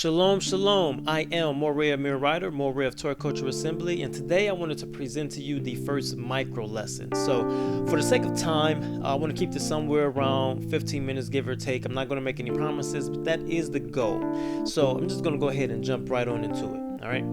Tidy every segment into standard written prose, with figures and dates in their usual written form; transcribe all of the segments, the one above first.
Shalom, shalom. I am Moray Amir Ryder, Moray of Torah Culture Assembly, and today I wanted to present to you the first micro lesson. So, for the sake of time, I want to keep this somewhere around 15 minutes, give or take. I'm not going to make any promises, but that is the goal. So, I'm just going to go ahead and jump right on into it. All right.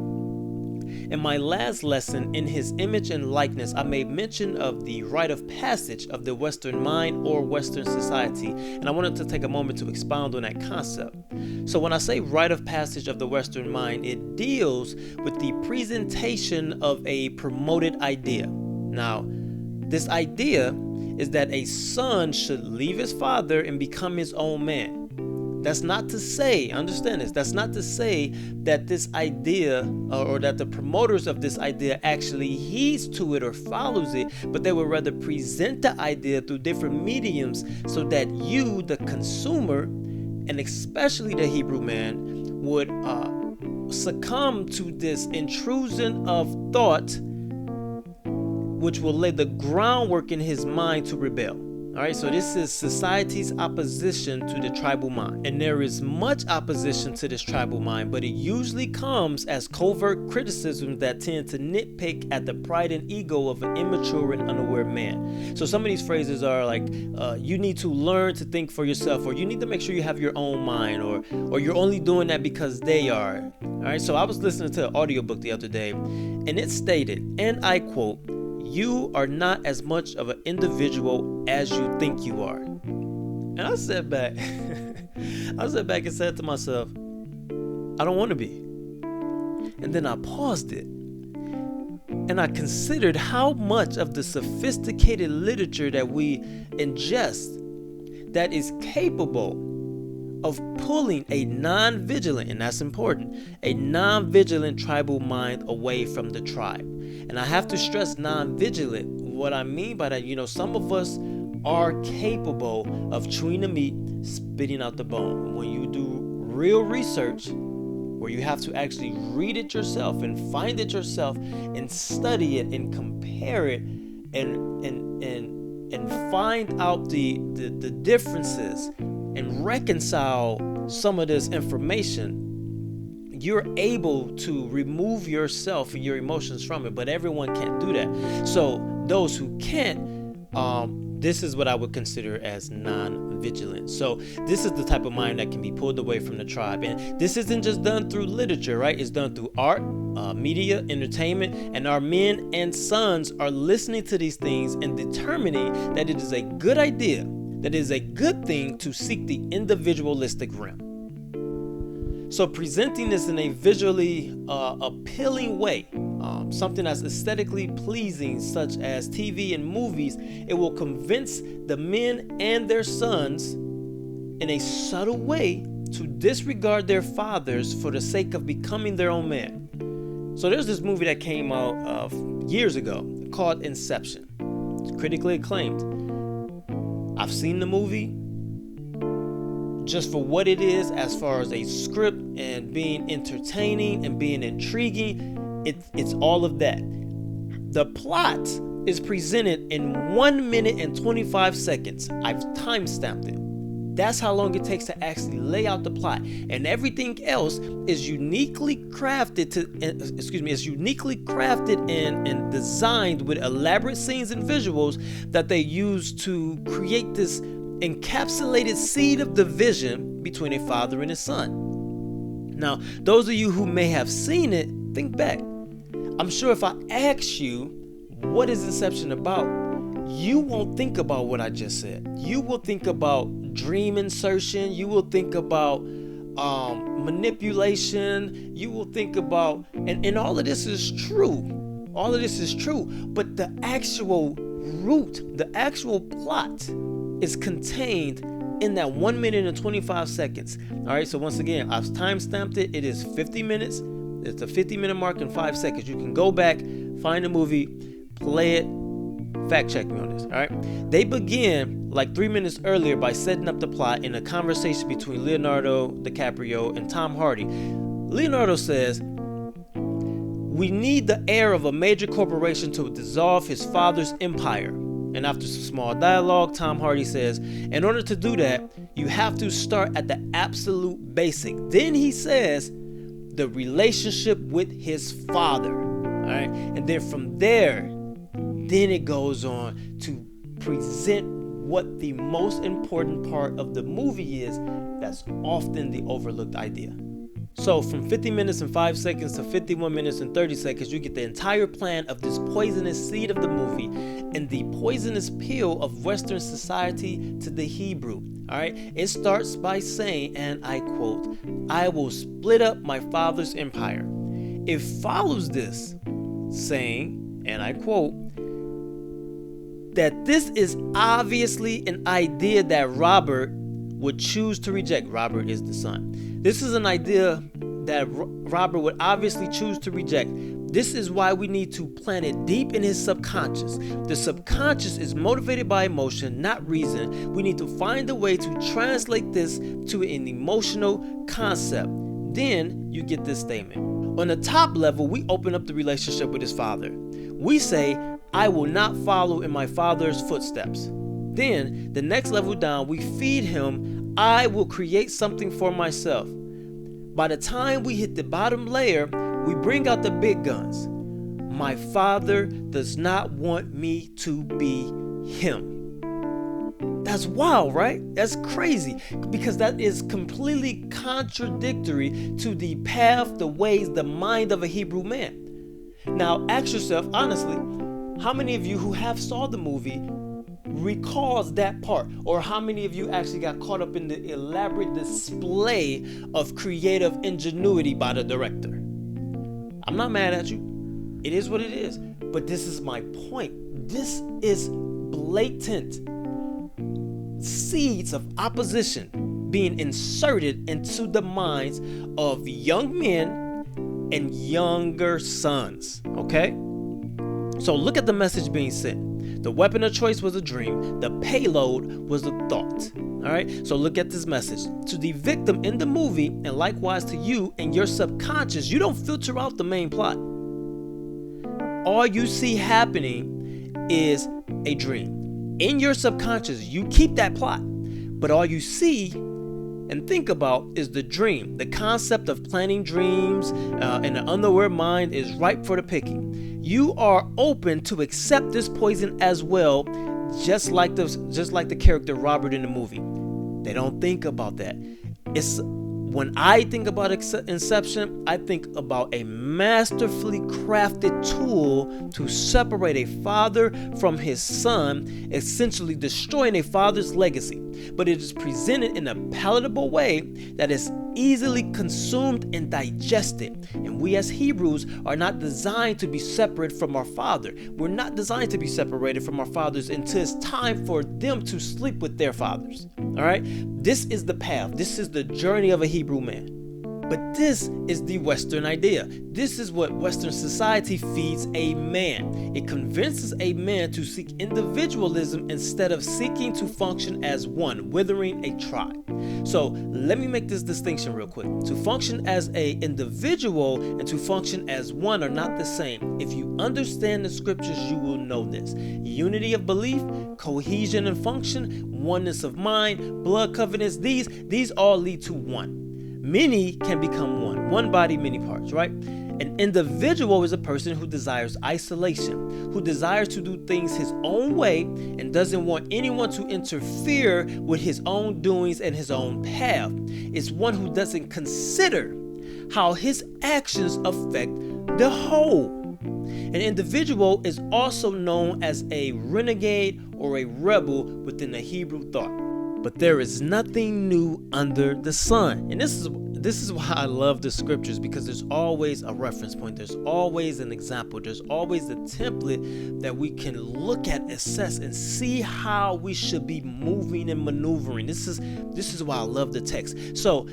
In my last lesson, in his image and likeness, I made mention of the rite of passage of the Western mind or Western society, and I wanted to take a moment to expound on that concept. So when I say rite of passage of the Western mind, it deals with the presentation of a promoted idea. Now, this idea is that a son should leave his father and become his own man. That's not to say, understand this, that's not to say that this idea or that the promoters of this idea actually heeds to it or follows it, but they would rather present the idea through different mediums so that you, the consumer, and especially the Hebrew man, would succumb to this intrusion of thought, which will lay the groundwork in his mind to rebel. All right, so this is society's opposition to the tribal mind. And there is much opposition to this tribal mind, but it usually comes as covert criticisms that tend to nitpick at the pride and ego of an immature and unaware man. So some of these phrases are like, you need to learn to think for yourself, or you need to make sure you have your own mind, or you're only doing that because they are. All right, so I was listening to an audiobook the other day, and it stated, and I quote, "You are not as much of an individual as you think you are." And I sat back. And said to myself, I don't want to be. And then I paused it. And I considered how much of the sophisticated literature that we ingest that is capable of pulling a non-vigilant, and that's important, a non-vigilant tribal mind away from the tribe. And I have to stress non-vigilant. What I mean by that, some of us are capable of chewing the meat, spitting out the bone. When you do real research, where you have to actually read it yourself and find it yourself and study it and compare it and find out the differences and reconcile some of this information, you're able to remove yourself and your emotions from it, but everyone can't do that. So those who can't, this is what I would consider as non-vigilant. So this is the type of mind that can be pulled away from the tribe. And this isn't just done through literature, right? It's done through art, media, entertainment, and our men and sons are listening to these things and determining that it is a good idea, that it is a good thing to seek the individualistic realm. So presenting this in a visually appealing way, something that's aesthetically pleasing, such as TV and movies, it will convince the men and their sons in a subtle way to disregard their fathers for the sake of becoming their own man. So there's this movie that came out years ago called Inception. It's critically acclaimed. I've seen the movie. Just for what it is, as far as a script and being entertaining and being intriguing, it's all of that. The plot is presented in 1 minute and 25 seconds. I've time-stamped it. That's how long it takes to actually lay out the plot, and everything else is uniquely crafted and designed with elaborate scenes and visuals that they use to create this encapsulated seed of division between a father and his son. Now, those of you who may have seen it, think back. I'm sure if I ask you, what is Inception about? You won't think about what I just said. You will think about dream insertion. You will think about manipulation. You will think about, and all of this is true. All of this is true. But the actual root, the actual plot is contained in that 1 minute and 25 seconds. All right, so once again, I've time-stamped it. It is 50 minutes. It's a 50-minute mark and 5 seconds. You can go back, find the movie, play it, fact check me on this. All right, they begin like 3 minutes earlier by setting up the plot in a conversation between Leonardo DiCaprio and Tom Hardy. Leonardo says, "We need the heir of a major corporation to dissolve his father's empire." And after some small dialogue, Tom Hardy says, "In order to do that, You have to start at the absolute basic. Then he says the relationship with his father. All right. And then from there, then it goes on to present what the most important part of the movie is. That's often the overlooked idea. So from 50 minutes and 5 seconds to 51 minutes and 30 seconds, you get the entire plan of this poisonous seed of the movie and the poisonous pill of Western society to the Hebrew. All right. It starts by saying, and I quote, "I will split up my father's empire." It follows this saying, and I quote, that this is obviously an idea that Robert would choose to reject. Robert is the son. This is an idea that Robert would obviously choose to reject. This is why we need to plant it deep in his subconscious. The subconscious is motivated by emotion, not reason. We need to find a way to translate this to an emotional concept. Then you get this statement. On the top level, we open up the relationship with his father. We say, "I will not follow in my father's footsteps." Then, the next level down, we feed him, "I will create something for myself." By the time we hit the bottom layer, we bring out the big guns. "My father does not want me to be him." That's wild, right? That's crazy, because that is completely contradictory to the path, the ways, the mind of a Hebrew man. Now, ask yourself, honestly, how many of you who have saw the movie recalls that part? Or how many of you actually got caught up in the elaborate display of creative ingenuity by the director? I'm not mad at you. It is what it is. But this is my point. This is blatant seeds of opposition being inserted into the minds of young men and younger sons. Okay? So look at the message being sent. The weapon of choice was a dream. The payload was a thought. All right. So look at this message. To the victim in the movie, and likewise to you and your subconscious, you don't filter out the main plot. All you see happening is a dream. In your subconscious, you keep that plot. But all you see and think about is the dream. The concept of planning dreams in the unaware mind is ripe for the picking. You are open to accept this poison as well, just like the character Robert in the movie. They don't think about that. When I think about Inception, I think about a masterfully crafted tool to separate a father from his son, essentially destroying a father's legacy. But it is presented in a palatable way that is easily consumed and digested. And we as Hebrews are not designed to be separate from our father. We're not designed to be separated from our fathers until it's time for them to sleep with their fathers. All right? This is the path. This is the journey of a Hebrew man. But this is the Western idea. This is what Western society feeds a man. It convinces a man to seek individualism instead of seeking to function as one, withering a tribe. So let me make this distinction real quick. To function as an individual and to function as one are not the same. If you understand the scriptures, you will know this. Unity of belief, cohesion and function, oneness of mind, blood covenants, these all lead to one. Many can become one body, many parts, right? An individual is a person who desires isolation, who desires to do things his own way and doesn't want anyone to interfere with his own doings and his own path. It's one who doesn't consider how his actions affect the whole. An individual is also known as a renegade or a rebel within the Hebrew thought. But there is nothing new under the sun. And this is why I love the scriptures, because there's always a reference point. There's always an example. There's always a template that we can look at, assess, and see how we should be moving and maneuvering. This is why I love the text. So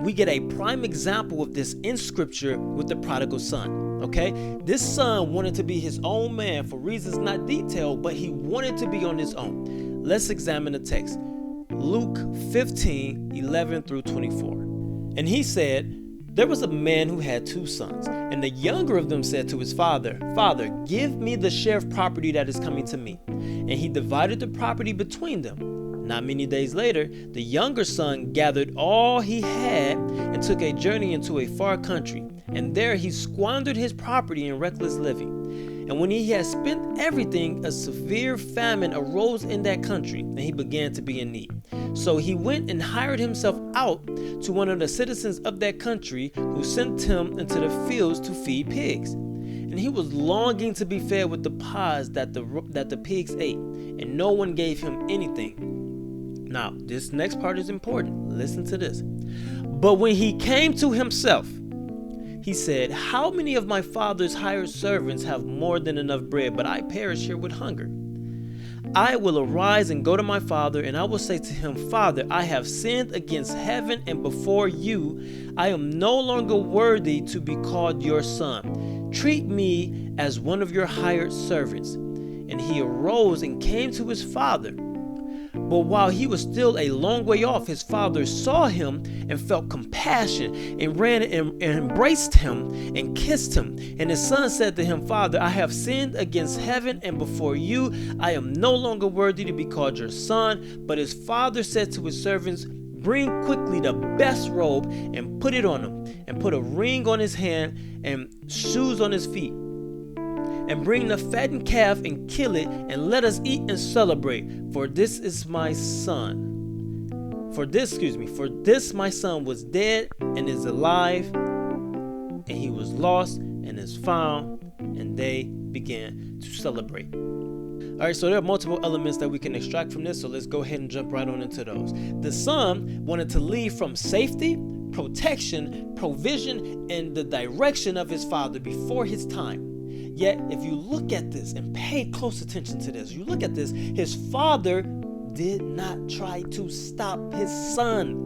we get a prime example of this in scripture with the prodigal son. Okay, this son wanted to be his own man for reasons not detailed, but he wanted to be on his own. Let's examine the text. Luke 15:11 through 24. And he said, there was a man who had 2 sons, and the younger of them said to his father, "Father, give me the share of property that is coming to me." And he divided the property between them. Not many days later, the younger son gathered all he had and took a journey into a far country, and there he squandered his property in reckless living. And when he had spent everything, a severe famine arose in that country, and he began to be in need. So he went and hired himself out to one of the citizens of that country, who sent him into the fields to feed pigs. And he was longing to be fed with the pods that the pigs ate, and no one gave him anything. Now, this next part is important. Listen to this. But when he came to himself, he said, "How many of my father's hired servants have more than enough bread, but I perish here with hunger? I will arise and go to my father, and I will say to him, Father, I have sinned against heaven and before you. I am no longer worthy to be called your son. Treat me as one of your hired servants." And he arose and came to his father. But while he was still a long way off, his father saw him and felt compassion and ran and embraced him and kissed him. And his son said to him, "Father, I have sinned against heaven and before you. I am no longer worthy to be called your son." But his father said to his servants, "Bring quickly the best robe and put it on him, and put a ring on his hand and shoes on his feet. And bring the fattened calf and kill it, and let us eat and celebrate. For this my son was dead and is alive, and he was lost and is found." And they began to celebrate. All right, so there are multiple elements that we can extract from this, so let's go ahead and jump right on into those. The son wanted to leave from safety, protection, provision, and the direction of his father before his time. Yet, if you look at this and pay close attention to this, you look at this, his father did not try to stop his son.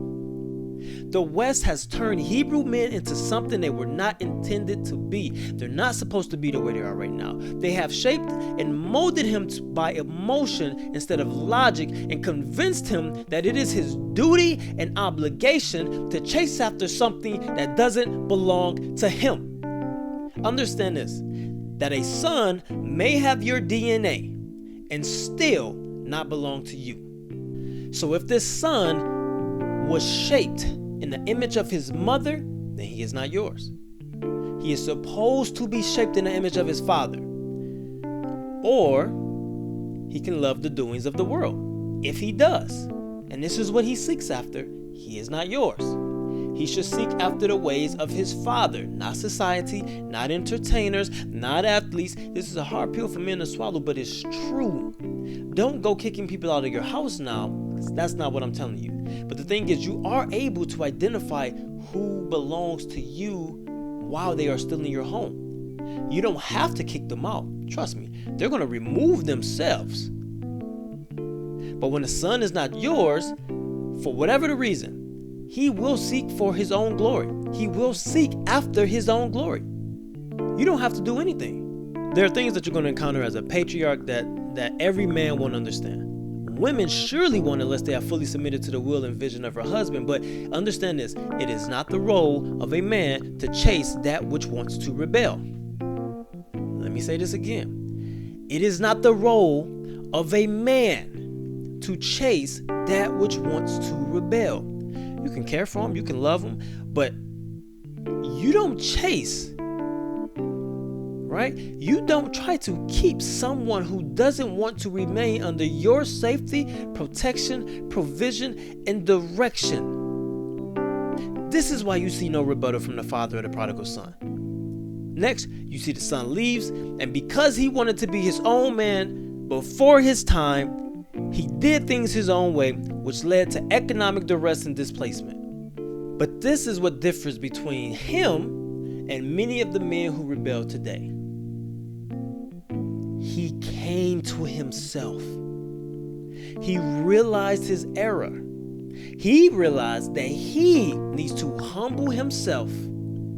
The West has turned Hebrew men into something they were not intended to be. They're not supposed to be the way they are right now. They have shaped and molded him by emotion instead of logic, and convinced him that it is his duty and obligation to chase after something that doesn't belong to him. Understand this, that a son may have your DNA and still not belong to you. So if this son was shaped in the image of his mother, then he is not yours. He is supposed to be shaped in the image of his father. Or he can love the doings of the world. If he does, and this is what he seeks after, he is not yours. He should seek after the ways of his father, not society, not entertainers, not athletes. This is a hard pill for men to swallow, but it's true. Don't go kicking people out of your house now, because that's not what I'm telling you. But the thing is, you are able to identify who belongs to you while they are still in your home. You don't have to kick them out. Trust me, they're going to remove themselves. But when the son is not yours, for whatever the reason, he will seek for his own glory. He will seek after his own glory. You don't have to do anything. There are things that you're going to encounter as a patriarch that every man won't understand. Women surely won't, unless they are fully submitted to the will and vision of her husband. But understand this, it is not the role of a man to chase that which wants to rebel. Let me say this again. It is not the role of a man to chase that which wants to rebel. You can care for him, you can love him, but you don't chase, right? You don't try to keep someone who doesn't want to remain under your safety, protection, provision, and direction. This is why you see no rebuttal from the father of the prodigal son. Next, you see the son leaves, and because he wanted to be his own man before his time, he did things his own way, which led to economic duress and displacement. But this is what differs between him and many of the men who rebel today. He came to himself. He realized his error. He realized that he needs to humble himself.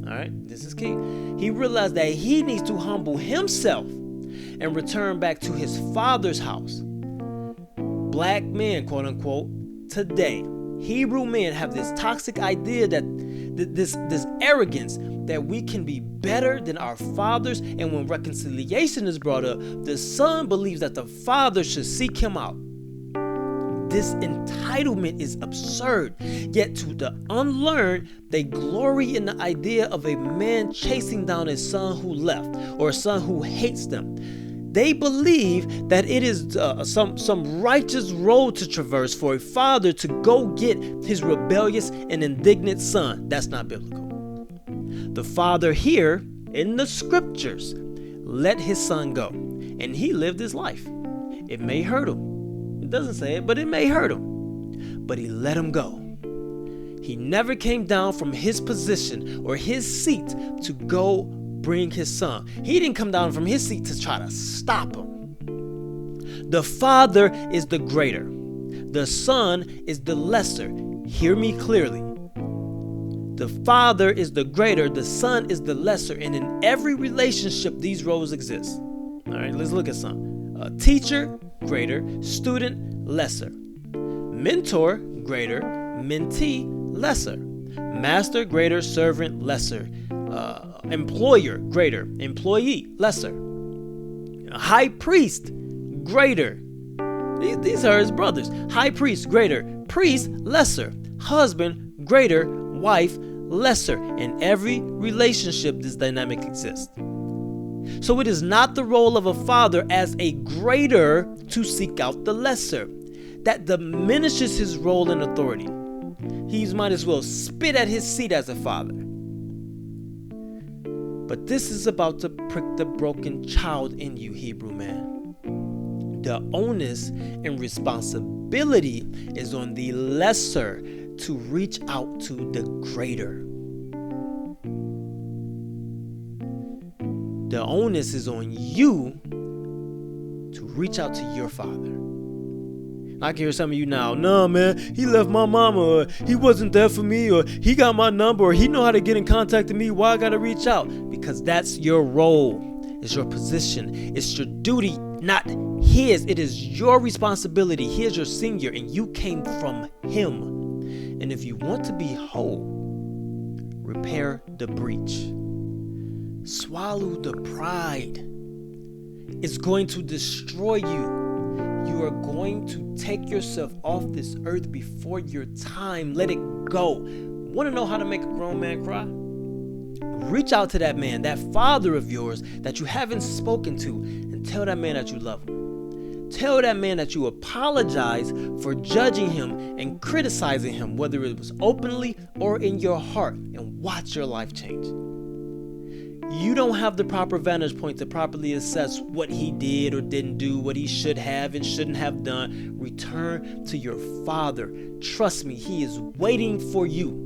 All right, this is key. He realized that he needs to humble himself and return back to his father's house. Black men, quote unquote, today, Hebrew men have this toxic idea that this arrogance that we can be better than our fathers, and when reconciliation is brought up, the son believes that the father should seek him out. This entitlement is absurd. Yet to the unlearned, they glory in the idea of a man chasing down a son who left or a son who hates them. They believe that it is some righteous road to traverse for a father to go get his rebellious and indignant son. That's not biblical. The father here in the scriptures let his son go, and he lived his life. It may hurt him. It doesn't say it, but it may hurt him. But he let him go. He never came down from his position or his seat to go bring his son. He didn't come down from his seat to try to stop him. The father is the greater. The son is the lesser. Hear me clearly. The father is the greater. The son is the lesser. And in every relationship, these roles exist. All right, let's look at some. Teacher, greater. Student, lesser. Mentor, greater. Mentee, lesser. Master, greater. Servant, lesser. Employer, greater. Employee, lesser. High priest, greater. These are his brothers. High priest, greater. Priest, lesser. Husband, greater. Wife, lesser. In every relationship, this dynamic exists. So it is not the role of a father as a greater to seek out the lesser. That diminishes his role and authority. He might as well spit at his seat as a father. But this is about to prick the broken child in you, Hebrew man. The onus and responsibility is on the lesser to reach out to the greater. The onus is on you to reach out to your father. I can hear some of you now, no man, he left my mama, or he wasn't there for me, or he got my number, or he know how to get in contact with me, why I gotta reach out? Because that's your role, it's your position, it's your duty, not his. It is your responsibility. He is your senior and you came from him. And if you want to be whole, repair the breach. Swallow the pride. It's going to destroy you. You are going to take yourself off this earth before your time. Let it go. Want to know how to make a grown man cry? Reach out to that man, that father of yours that you haven't spoken to, and tell that man that you love him. Tell that man that you apologize for judging him and criticizing him, whether it was openly or in your heart, and watch your life change. You don't have the proper vantage point to properly assess what he did or didn't do, what he should have and shouldn't have done. Return to your father. Trust me, he is waiting for you.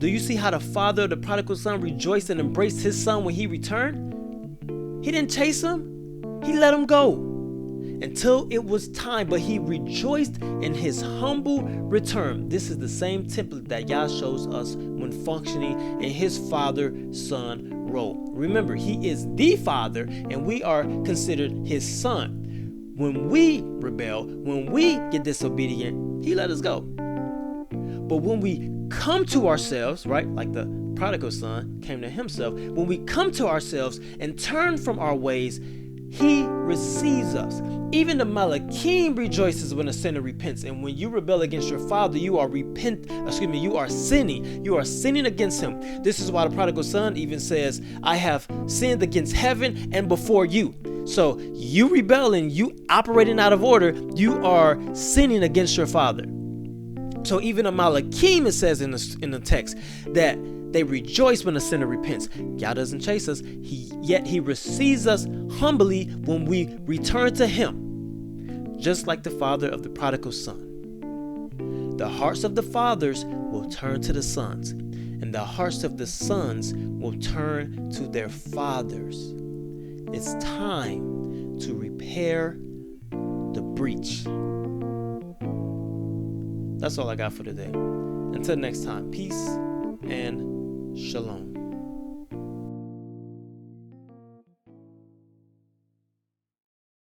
Do you see how the father of the prodigal son rejoiced and embraced his son when he returned? He didn't chase him. He let him go until it was time, but he rejoiced in his humble return. This is the same template that Yah shows us when functioning in his father-son role. Remember, he is the father and we are considered his son. When we rebel, when we get disobedient, he let us go. But when we come to ourselves, right, like the prodigal son came to himself, when we come to ourselves and turn from our ways, he receives us. Even the Malachim rejoices when a sinner repents. And when you rebel against your father, you are sinning. You are sinning against him. This is why the prodigal son even says, I have sinned against heaven and before you. So you rebelling, you operating out of order, you are sinning against your father. So even in Malachim, it says in the text that they rejoice when a sinner repents. God doesn't chase us, yet he receives us humbly when we return to him, just like the father of the prodigal son. The hearts of the fathers will turn to the sons, and the hearts of the sons will turn to their fathers. It's time to repair the breach. That's all I got for today. Until next time, peace and shalom.